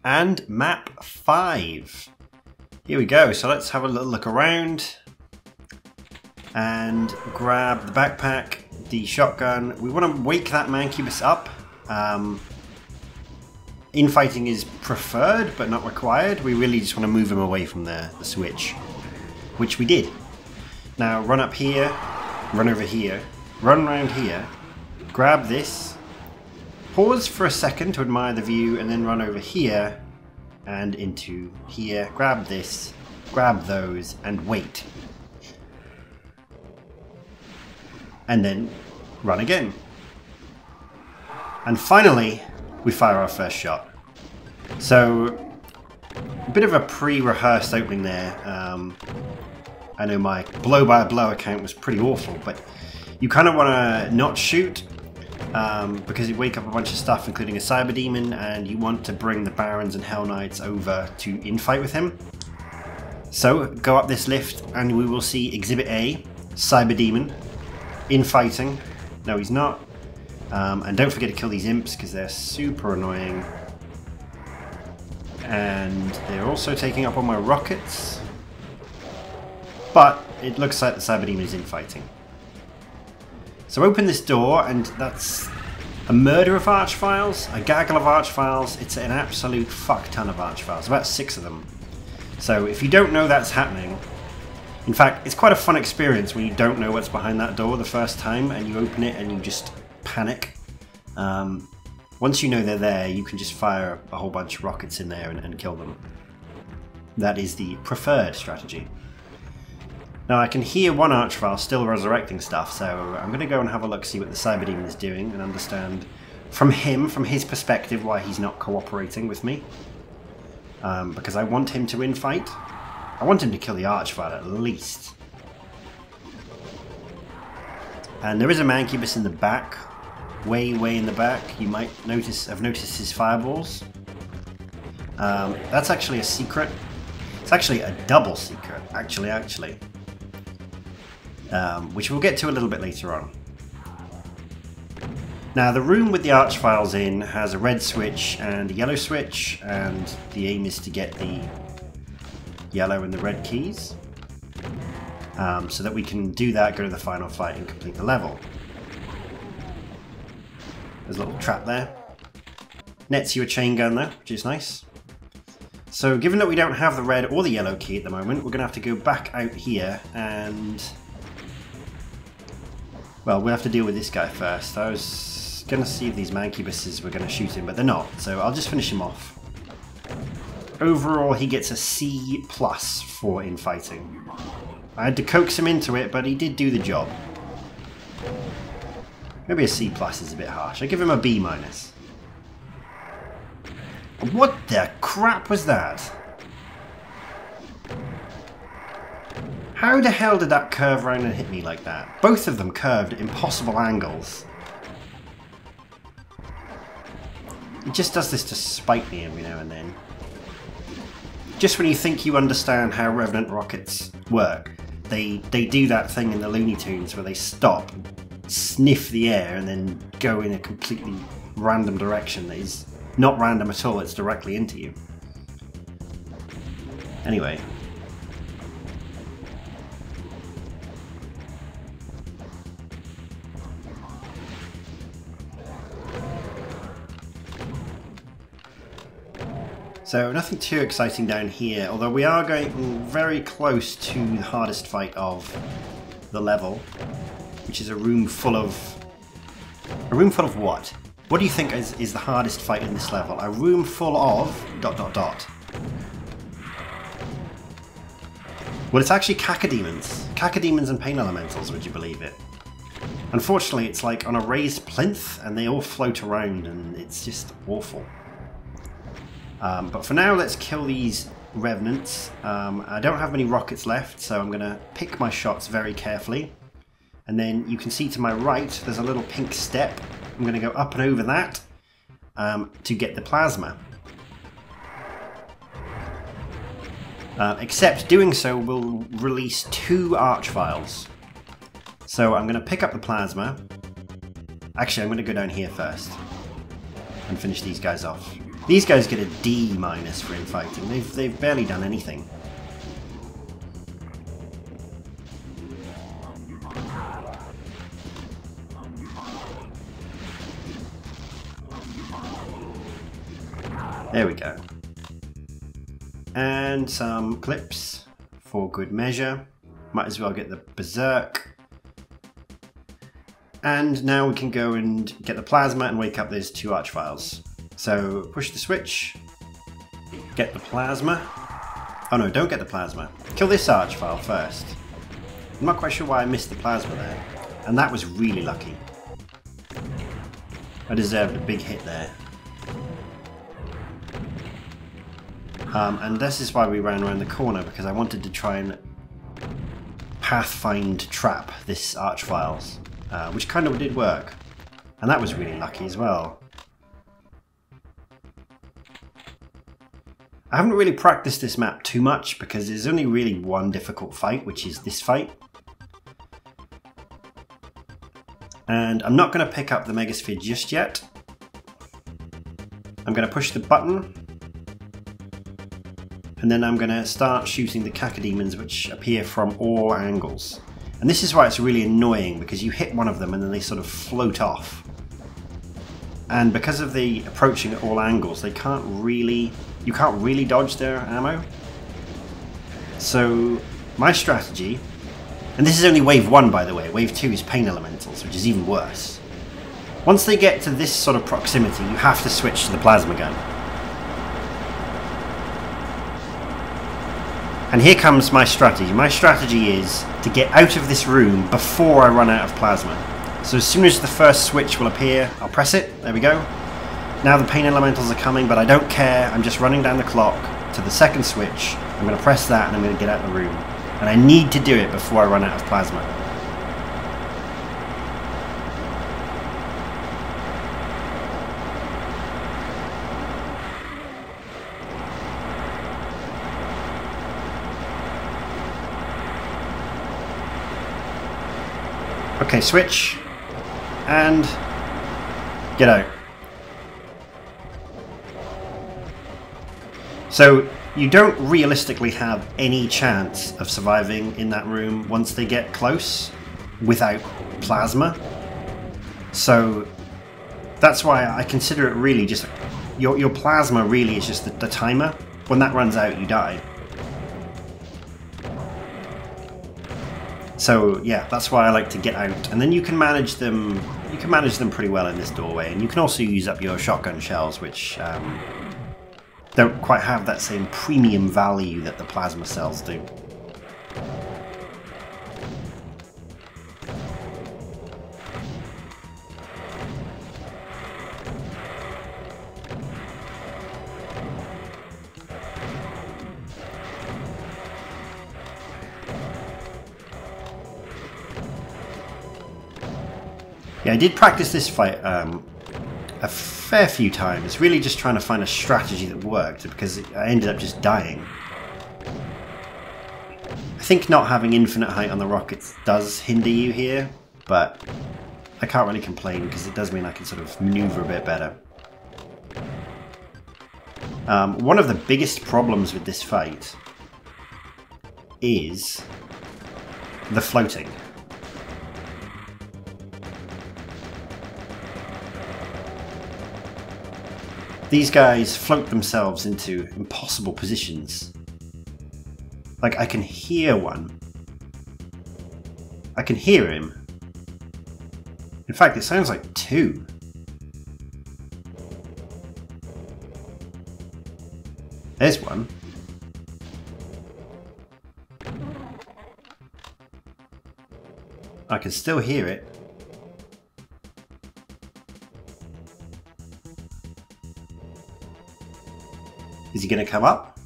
And map 5. Here we go. So let's have a little look around and grab the backpack, the shotgun. We want to wake that Mancubus up. Infighting is preferred but not required. We really just want to move him away from the switch, which we did. Now run up here, run over here, run around here, grab this, pause for a second to admire the view, and then run over here and into here, grab this, grab those, and wait. And then run again. And finally, we fire our first shot. So, a bit of a pre-rehearsed opening there. I know my blow-by-blow account was pretty awful, but you kind of want to not shoot because you wake up a bunch of stuff, including a Cyber Demon, and you want to bring the Barons and Hell Knights over to infight with him. So, go up this lift, and we will see Exhibit A, Cyber Demon, infighting. No, he's not. And don't forget to kill these imps because they're super annoying. And they're also taking up all my rockets. But it looks like the Cyber Demon is infighting. So open this door, and that's a murder of Archviles, a gaggle of Archviles. It's an absolute fuck ton of Archviles, about 6 of them. So if you don't know that's happening, in fact, it's quite a fun experience when you don't know what's behind that door the first time and you open it and you just panic. Once you know they're there, you can just fire a whole bunch of rockets in there and kill them. That is the preferred strategy. Now I can hear one Archvile still resurrecting stuff, so I'm going to go and have a look, see what the Cyber Demon is doing, and understand from his perspective, why he's not cooperating with me. Because I want him to infight. I want him to kill the Archvile at least. And there is a Mancubus in the back. Way in the back. You might have noticed his fireballs. That's actually a secret. It's actually a double secret, actually. Which we'll get to a little bit later on. Now the room with the Archviles in has a red switch and a yellow switch, and the aim is to get the yellow and the red keys, so that we can do that, go to the final fight and complete the level. There's a little trap there. Nets you a chain gun though, which is nice. So given that we don't have the red or the yellow key at the moment, we're going to have to go back out here and... well, we'll have to deal with this guy first. I was going to see if these Mancubuses were going to shoot him, but they're not, so I'll just finish him off. Overall, he gets a C+ for infighting. I had to coax him into it, but he did do the job. Maybe a C+ is a bit harsh. I give him a B-. What the crap was that? How the hell did that curve around and hit me like that? Both of them curved at impossible angles. It just does this to spite me every now and then. Just when you think you understand how Revenant rockets work, they do that thing in the Looney Tunes where they stop, sniff the air, and then go in a completely random direction that is not random at all, it's directly into you. Anyway. So nothing too exciting down here, although we are going very close to the hardest fight of the level, which is a room full of... a room full of what? What do you think is the hardest fight in this level? A room full of... ... Well, it's actually Cacodemons. Cacodemons and Pain Elementals, would you believe it? Unfortunately, it's like on a raised plinth, and they all float around, and it's just awful. But for now, let's kill these Revenants. I don't have many rockets left, so I'm going to pick my shots very carefully. And then you can see to my right, there's a little pink step. I'm going to go up and over that to get the plasma. Except doing so will release 2 Archviles. So I'm going to pick up the plasma. Actually, I'm going to go down here first and finish these guys off. These guys get a D- for infighting. They've barely done anything. There we go. And some clips for good measure. Might as well get the Berserk. And now we can go and get the plasma and wake up those two Archviles. So push the switch, get the plasma. Oh no, don't get the plasma. Kill this Archvile first. I'm not quite sure why I missed the plasma there. And that was really lucky. I deserved a big hit there. And this is why we ran around the corner, because I wanted to try and pathfind trap this Archviles, which kind of did work. And that was really lucky as well. I haven't really practiced this map too much because there's only really one difficult fight, which is this fight. And I'm not going to pick up the Megasphere just yet. I'm going to push the button. And then I'm going to start shooting the Cacodemons, which appear from all angles. And this is why it's really annoying, because you hit one of them and then they sort of float off. And because of the approaching at all angles, you can't really dodge their ammo. So my strategy, and this is only wave 1 by the way, wave 2 is Pain Elementals, which is even worse. Once they get to this sort of proximity, you have to switch to the plasma gun. And here comes my strategy. My strategy is to get out of this room before I run out of plasma. So as soon as the first switch will appear, I'll press it. There we go. Now the Pain Elementals are coming, but I don't care. I'm just running down the clock to the second switch. I'm going to press that and I'm going to get out of the room. And I need to do it before I run out of plasma. Okay, switch, and get out. So you don't realistically have any chance of surviving in that room once they get close without plasma. So that's why I consider it really just, your plasma really is just the timer. When that runs out, you die. So yeah, that's why I like to get out, and then you can manage them. You can manage them pretty well in this doorway, and you can also use up your shotgun shells, which don't quite have that same premium value that the plasma cells do. Yeah, I did practice this fight a fair few times, really just trying to find a strategy that worked, because I ended up just dying. I think not having infinite height on the rockets does hinder you here, but I can't really complain because it does mean I can sort of maneuver a bit better. One of the biggest problems with this fight is the floating. These guys float themselves into impossible positions. Like, I can hear one. I can hear him. In fact, it sounds like two. There's one. I can still hear it. Is he going to come up?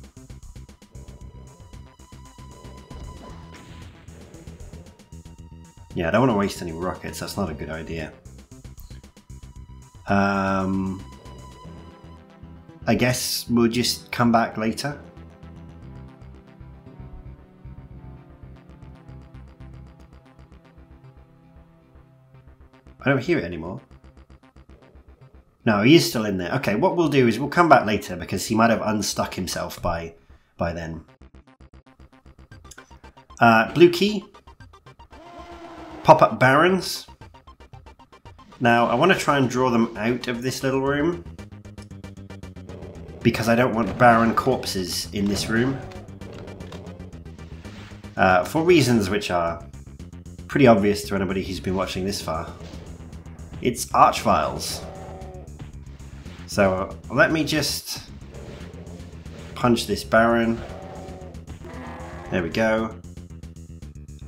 Yeah, I don't want to waste any rockets. That's not a good idea. I guess we'll just come back later. I don't hear it anymore. No, he is still in there. Okay, what we'll do is we'll come back later because he might have unstuck himself by then. Blue key. Pop-up barons. Now, I want to try and draw them out of this little room because I don't want Baron corpses in this room. For reasons which are pretty obvious to anybody who's been watching this far. It's Archviles. So let me just punch this Baron. There we go.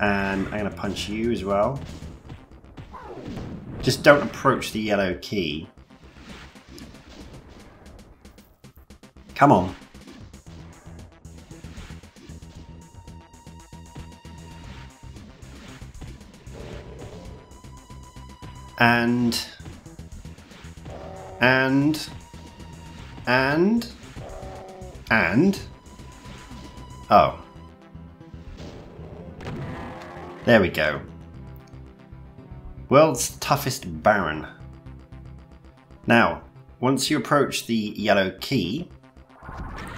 And I'm going to punch you as well. Just don't approach the yellow key. Come on. And oh, there we go. World's toughest Baron. Now, once you approach the yellow key,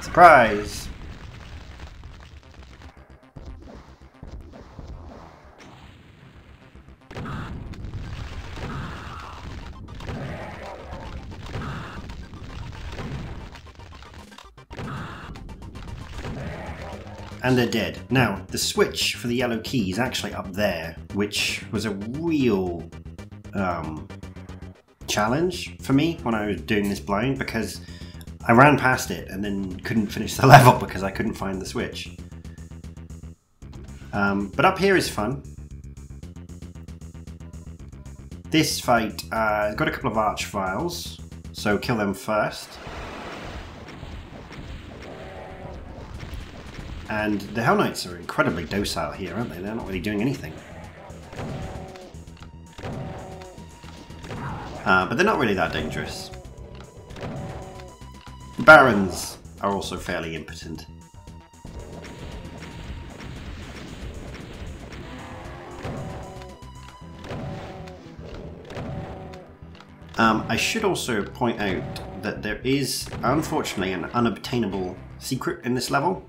surprise! And they're dead. Now, the switch for the yellow key is actually up there, which was a real challenge for me when I was doing this blind, because I ran past it and then couldn't finish the level because I couldn't find the switch. But up here is fun. This fight has got a couple of Archviles, so kill them first. And the Hell Knights are incredibly docile here, aren't they? They're not really doing anything. But they're not really that dangerous. The Barons are also fairly impotent. I should also point out that there is, unfortunately, an unobtainable secret in this level.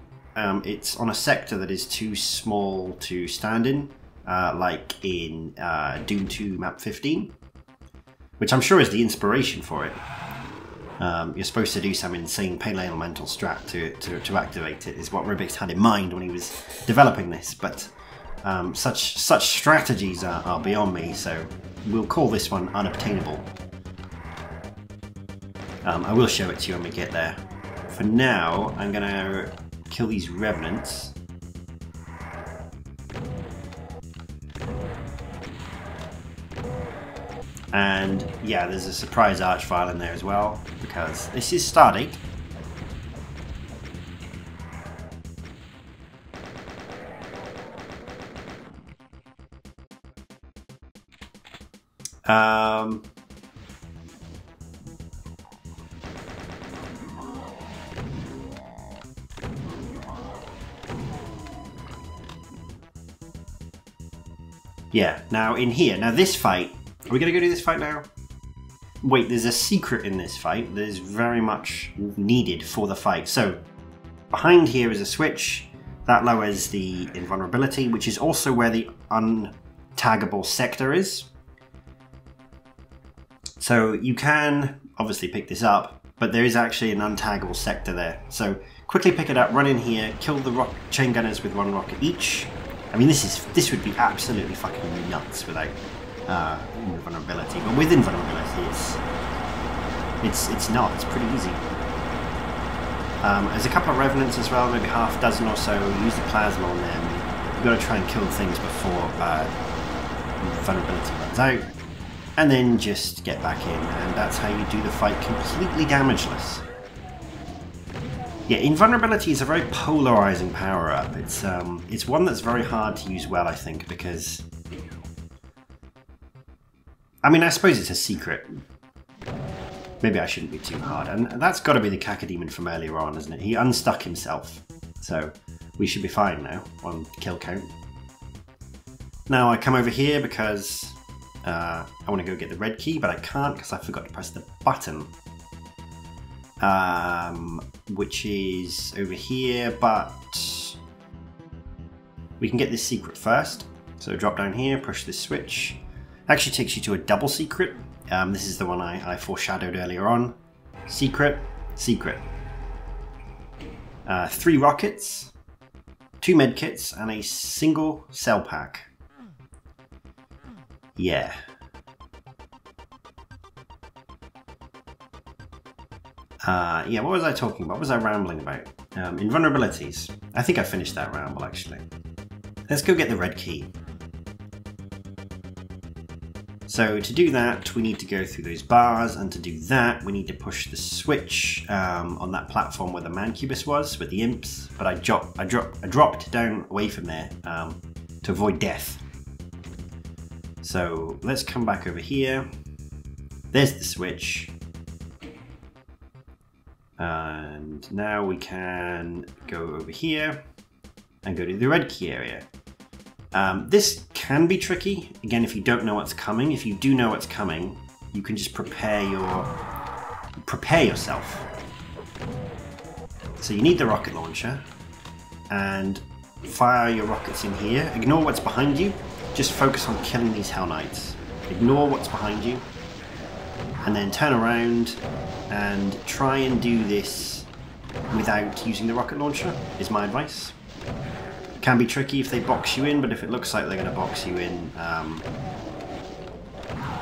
It's on a sector that is too small to stand in, like in Doom 2 map 15, which I'm sure is the inspiration for it. You're supposed to do some insane Pale Elemental strat to activate it, is what Rubik's had in mind when he was developing this, but such strategies are beyond me, so we'll call this one unobtainable. I will show it to you when we get there. For now, I'm going to kill these revenants. And yeah, there's a surprise Archvile in there as well, because this is Stardate. Yeah, now in here, now this fight, are we going to go do this fight now? Wait, there's a secret in this fight that is very much needed for the fight. So, behind here is a switch that lowers the invulnerability, which is also where the untaggable sector is. So you can obviously pick this up, but there is actually an untaggable sector there. So quickly pick it up, run in here, kill the chain gunners with one rocket each. I mean, this would be absolutely fucking nuts without invulnerability, but with invulnerability, it's not. It's pretty easy. There's a couple of revenants as well, maybe half a dozen or so. Use the plasma on them. You've got to try and kill things before vulnerability runs out, and then just get back in, and that's how you do the fight completely damageless. Yeah, invulnerability is a very polarizing power-up. It's one that's very hard to use well, I think, because... I mean, I suppose it's a secret. Maybe I shouldn't be too hard. And that's got to be the Cacodemon from earlier on, isn't it? He unstuck himself. So we should be fine now on kill count. Now I come over here because I want to go get the red key, but I can't because I forgot to press the button. Which is over here, but we can get this secret first. So drop down here, push this switch. Actually takes you to a double secret. This is the one I foreshadowed earlier on. Secret, secret. 3 rockets, 2 medkits, and a single cell pack. Yeah. Yeah, what was I talking about? What was I rambling about? Invulnerabilities. I think I finished that ramble, actually. Let's go get the red key. So to do that, we need to go through those bars, and to do that, we need to push the switch on that platform where the Mancubus was, with the imps, but I dropped down away from there to avoid death. So let's come back over here. There's the switch. And now we can go over here and go to the red key area. This can be tricky, again, if you don't know what's coming. If you do know what's coming, you can just prepare yourself. So you need the rocket launcher, and fire your rockets in here. Ignore what's behind you, just focus on killing these Hell Knights. Ignore what's behind you, and then turn around and try and do this without using the rocket launcher, is my advice. Can be tricky if they box you in, but if it looks like they're going to box you in, I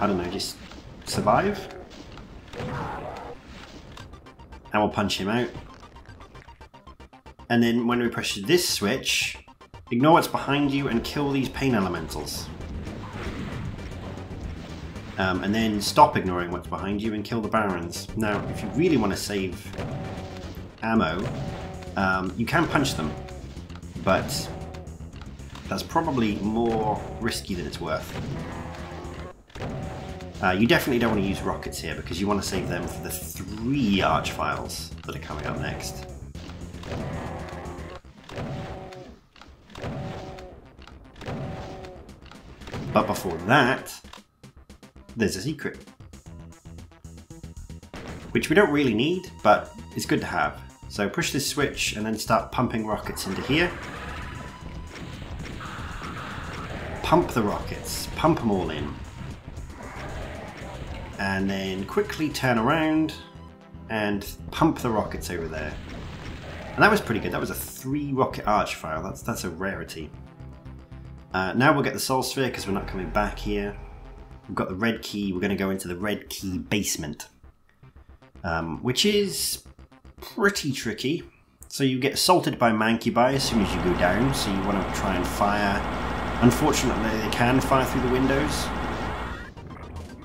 don't know, just survive. And we'll punch him out. And then when we push this switch, ignore what's behind you and kill these pain elementals. And then stop ignoring what's behind you and kill the barons. Now, if you really want to save ammo, you can punch them, but that's probably more risky than it's worth. You definitely don't want to use rockets here because you want to save them for the 3 Archviles that are coming up next. But before that, there's a secret, which we don't really need, but it's good to have. So push this switch and then start pumping rockets into here. Pump the rockets, pump them all in. And then quickly turn around and pump the rockets over there. And that was pretty good. That was a 3 rocket Archvile. That's a rarity. Now we'll get the Soul Sphere because we're not coming back here. We've got the red key. We're going to go into the red key basement, which is pretty tricky. So you get assaulted by Mancubi as soon as you go down, so you want to try and fire. Unfortunately, they can fire through the windows.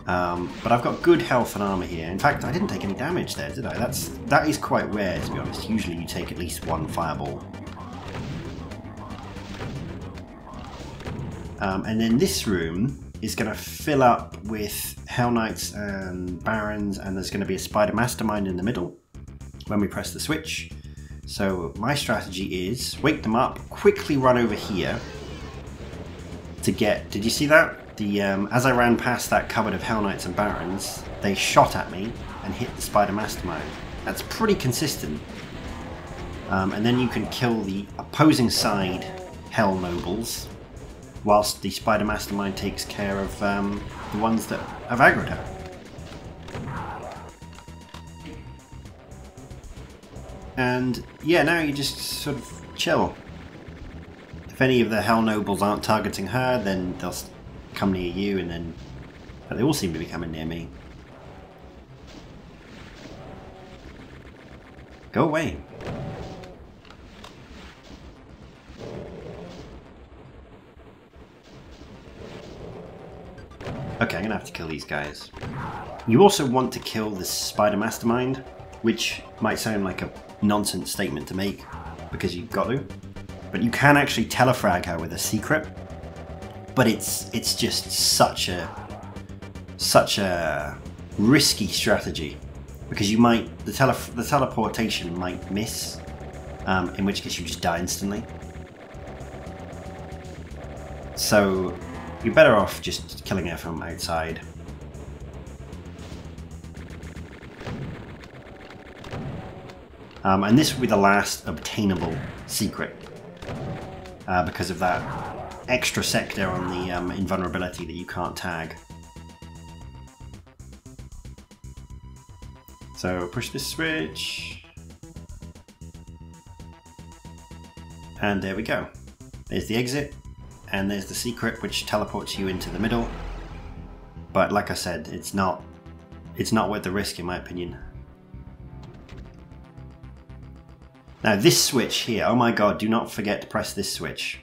But I've got good health and armor here. In fact, I didn't take any damage there, did I? That is quite rare, to be honest. Usually you take at least 1 fireball. And then this room is going to fill up with Hell Knights and Barons, and there's going to be a Spider Mastermind in the middle when we press the switch. So my strategy is wake them up, quickly run over here to get... Did you see that? As I ran past that cupboard of Hell Knights and Barons, they shot at me and hit the Spider Mastermind. That's pretty consistent. And then you can kill the opposing side Hell Nobles, whilst the Spider Mastermind takes care of the ones that have aggroed her. And yeah, now you just sort of chill. If any of the Hell Nobles aren't targeting her, then they'll come near you, and then... But they all seem to be coming near me. Go away. Okay, I'm gonna have to kill these guys. You also want to kill this Spider Mastermind, which might sound like a nonsense statement to make, because you've got to. But you can actually telefrag her with a secret. But it's just such a risky strategy, because you might the teleportation might miss, in which case you just die instantly. So You're better off just killing it from outside. And this will be the last obtainable secret because of that extra sector on the invulnerability that you can't tag. So push this switch. And there we go. There's the exit. And there's the secret, which teleports you into the middle. But like I said, it's not worth the risk in my opinion. Now this switch here, oh my god, do not forget to press this switch.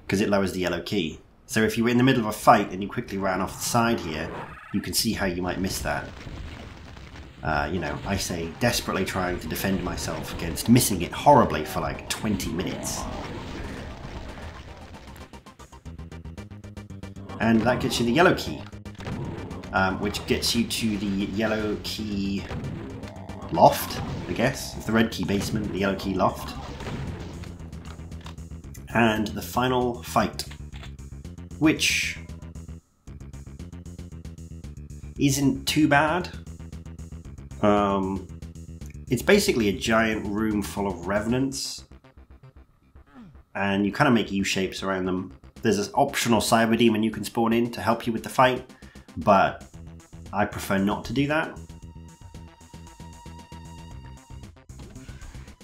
Because it lowers the yellow key. So if you were in the middle of a fight and you quickly ran off the side here, you can see how you might miss that. You know, I say desperately trying to defend myself against missing it horribly for like 20 minutes. And that gets you the yellow key, which gets you to the yellow key loft, I guess. It's the red key basement, the yellow key loft. And the final fight, which isn't too bad. It's basically a giant room full of revenants, and you kind of make U-shapes around them. There's this optional cyber demon you can spawn in to help you with the fight, but I prefer not to do that.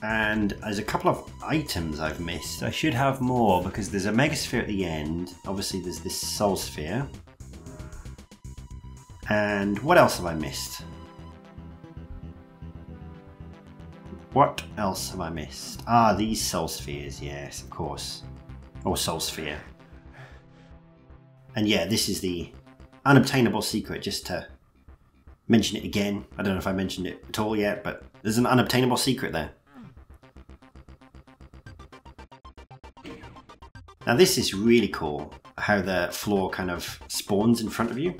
And there's a couple of items I've missed. I should have more because there's a Megasphere at the end. Obviously there's this Soul Sphere. And what else have I missed? What else have I missed? Ah, these Soul Spheres, yes, of course. Or Soul Sphere. And yeah, this is the unobtainable secret, just to mention it again. I don't know if I mentioned it at all yet, but there's an unobtainable secret there. Now this is really cool, how the floor kind of spawns in front of you.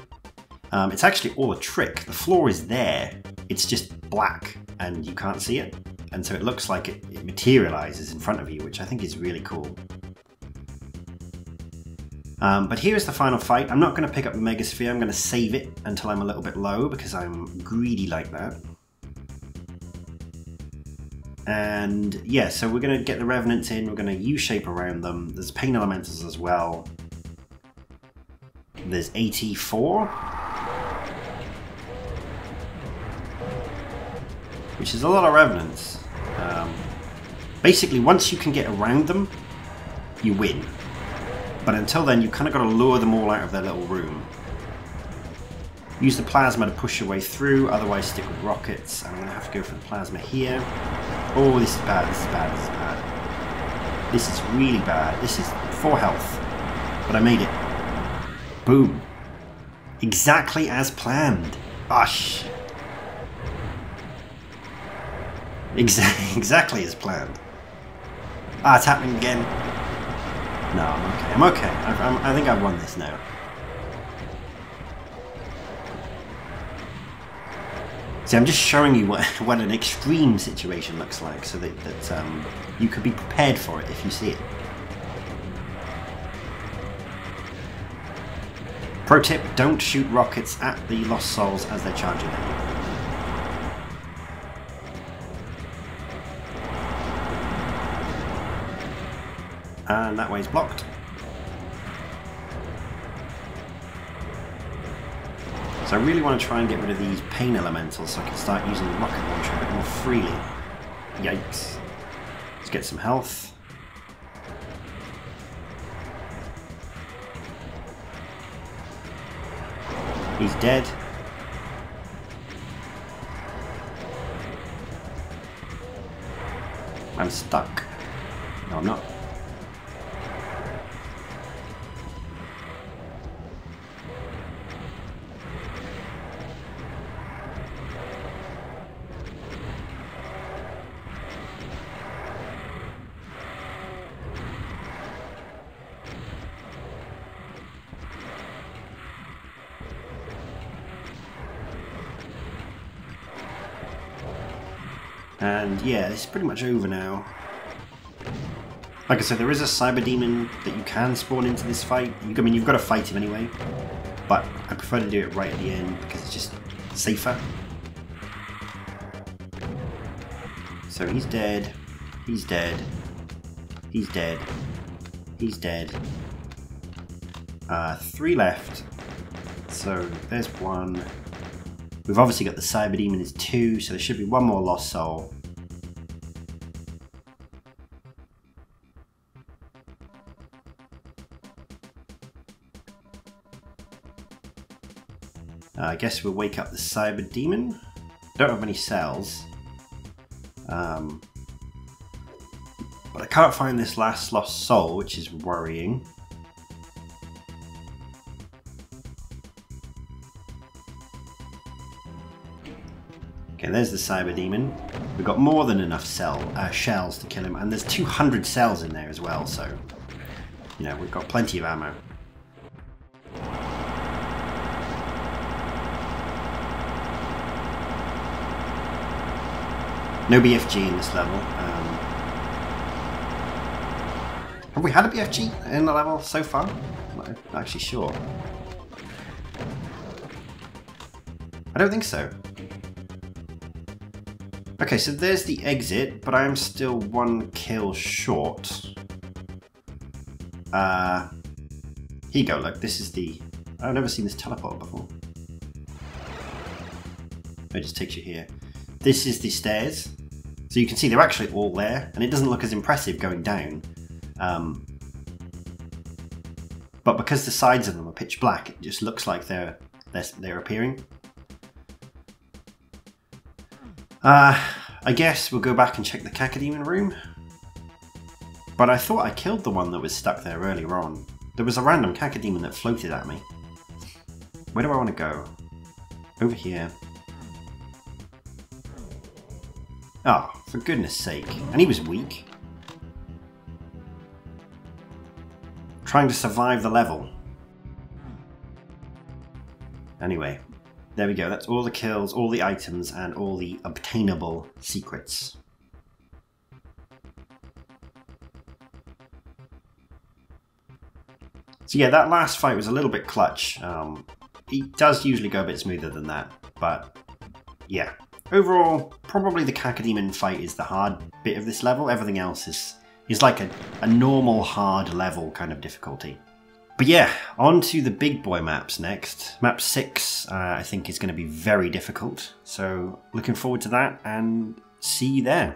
It's actually all a trick. The floor is there, it's just black and you can't see it. And so it looks like it materializes in front of you, which I think is really cool. But here's the final fight. I'm not going to pick up the Megasphere, I'm going to save it until I'm a little bit low because I'm greedy like that. And yeah, so we're going to get the Revenants in, we're going to U-shape around them. There's Pain Elementals as well. There's 84. Which is a lot of Revenants. Basically, once you can get around them, you win. But until then, you've kind of got to lure them all out of their little room. Use the plasma to push your way through, otherwise stick with rockets. I'm going to have to go for the plasma here. Oh, this is bad, this is bad, this is bad. This is really bad. This is 4 health. But I made it. Boom. Exactly as planned. Gosh. Exactly as planned. Ah, it's happening again. No, I'm okay. I'm okay. I think I've won this now. See, I'm just showing you what an extreme situation looks like, so that you could be prepared for it if you see it. Pro tip: don't shoot rockets at the Lost Souls as they're charging at you. And that way's blocked. So I really want to try and get rid of these Pain Elementals so I can start using the rocket launcher a bit more freely. Yikes. Let's get some health. He's dead. I'm stuck. No, I'm not. And yeah, it's pretty much over now. Like I said, there is a Cyber Demon that you can spawn into this fight. I mean, you've got to fight him anyway, but I prefer to do it right at the end because it's just safer. So he's dead, he's dead, he's dead, he's dead. 3 left. So there's 1. We've obviously got the Cyber Demon is 2, so there should be 1 more lost soul. I guess we'll wake up the Cyber Demon. Don't have any cells. But I can't find this last lost soul, which is worrying. Okay, there's the Cyber Demon. We've got more than enough shells to kill him, and there's 200 cells in there as well, so you know, we've got plenty of ammo. No BFG in this level. Have we had a BFG in the level so far? I'm not actually sure. I don't think so. Okay, so there's the exit, but I am still 1 kill short. Here you go, look, this is the... I've never seen this teleport before. It just takes you here. This is the stairs. So you can see they're actually all there, and it doesn't look as impressive going down. But because the sides of them are pitch black, it just looks like they're appearing. I guess we'll go back and check the Cacodemon room. But I thought I killed the one that was stuck there earlier on. There was a random Cacodemon that floated at me. Where do I want to go? Over here. Oh, for goodness sake. And he was weak. Trying to survive the level. Anyway, there we go. That's all the kills, all the items, and all the obtainable secrets. So yeah, that last fight was a little bit clutch. It does usually go a bit smoother than that, but yeah. Overall, probably the Cacodemon fight is the hard bit of this level. Everything else is like a normal hard level kind of difficulty. But yeah, on to the big boy maps next. Map 6 I think is going to be very difficult. So looking forward to that and see you there.